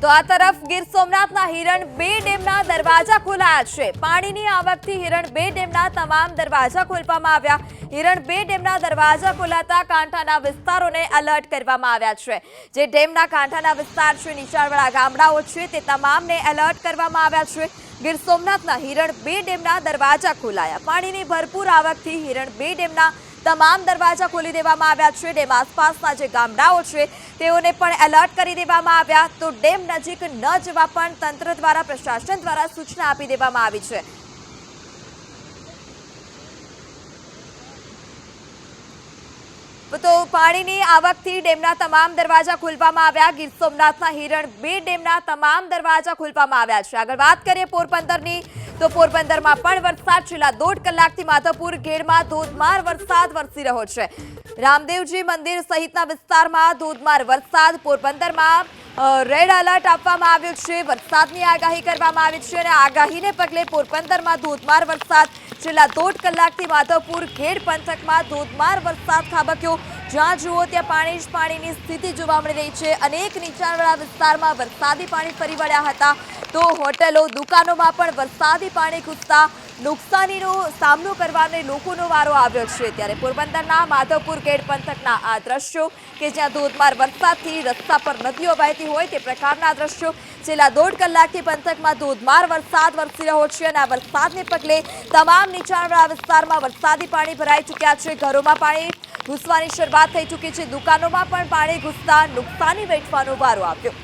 તો આ તરફ ગીર સોમનાથના હિરણ 2 ડેમના દરવાજા ખોલાયા છે। પાણીની આવકથી હિરણ 2 ડેમના તમામ દરવાજા ખોલવામાં આવ્યા। હિરણ 2 ડેમના દરવાજા ખોલાતા કાંઠાના વિસ્તારોને એલર્ટ કરવામાં આવ્યા છે। જે ડેમના કાંઠાના વિસ્તાર છે, નીચાણવાળા ગામડાઓ છે, તે તમામને એલર્ટ કરવામાં આવ્યા છે। ગીર સોમનાથના હિરણ 2 ડેમના દરવાજા ખોલાયા। પાણીની ભરપૂર આવકથી હિરણ 2 ડેમના તમામ દરવાજા ખોલી દેવામાં આવ્યા છે। ડેમ આસપાસના જે ગામડાઓ છે તેઓને પણ એલર્ટ કરી દેવામાં આવ્યા। તો ડેમ નજીક ન જવા પણ તંત્ર દ્વારા, પ્રશાસન દ્વારા સૂચના આપી દેવામાં આવી છે। તો પાણીની આવકથી ડેમના તમામ દરવાજા ખોલવામાં આવ્યા। ગીર સોમનાથના હિરણ 2 ડેમના તમામ દરવાજા ખોલવામાં આવ્યા છે। આગળ વાત કરીએ પોરબંદરની, તો પોરબંદરમાં પણ વરસાદ છેલ્લા 1.5 કલાકથી માધવપુર ઘેડમાં ધોધમાર વરસાદ વરસી રહ્યો છે। રામદેવજી મંદિર સહિતના વિસ્તારમાં ધોધમાર વરસાદ। પોરબંદરમાં રેડ એલર્ટ આપવામાં આવ્યું છે। વરસાદની આગાહી કરવામાં આવી છે અને આગાહીને પગલે પોરબંદરમાં ધોધમાર વરસાદ। છેલ્લા 1.5 કલાકથી માધવપુર ઘેડ પંથકમાં ધોધમાર વરસાદ ખાબક્યો। જ્યાં જુઓ ત્યાં પાણી જ પાણીની સ્થિતિ જોવા મળી રહી છે। અનેક નીચાણવાળા વિસ્તારમાં વરસાદી પાણી ફરી વળ્યા હતા। તો હોટેલો, દુકાનોમાં પણ વરસાદી પાણી ઘૂસતા નુકસાનીનો સામનો કરવાને લોકોનો વારો આવ્યો છે। ત્યારે પોરબંદરના માધવપુર ઘેડ પંથકના આ દ્રશ્યો કે જ્યાં ધોધમાર વરસાદથી રસ્તા પર નદીઓ વહેતી હોય તે પ્રકારના દ્રશ્યો। છેલ્લા 1.5 કલાકથી પંથકમાં ધોધમાર વરસાદ વરસી રહ્યો છે અને આ વરસાદને પગલે તમામ નીચાણવાળા વિસ્તારમાં વરસાદી પાણી ભરાઈ ચૂક્યા છે। ઘરોમાં પાણી ઘૂસવાની શરૂઆત થઈ ચૂકી છે। દુકાનોમાં પણ પાણી ઘૂસતા નુકસાની વેઠવાનો વારો આવ્યો।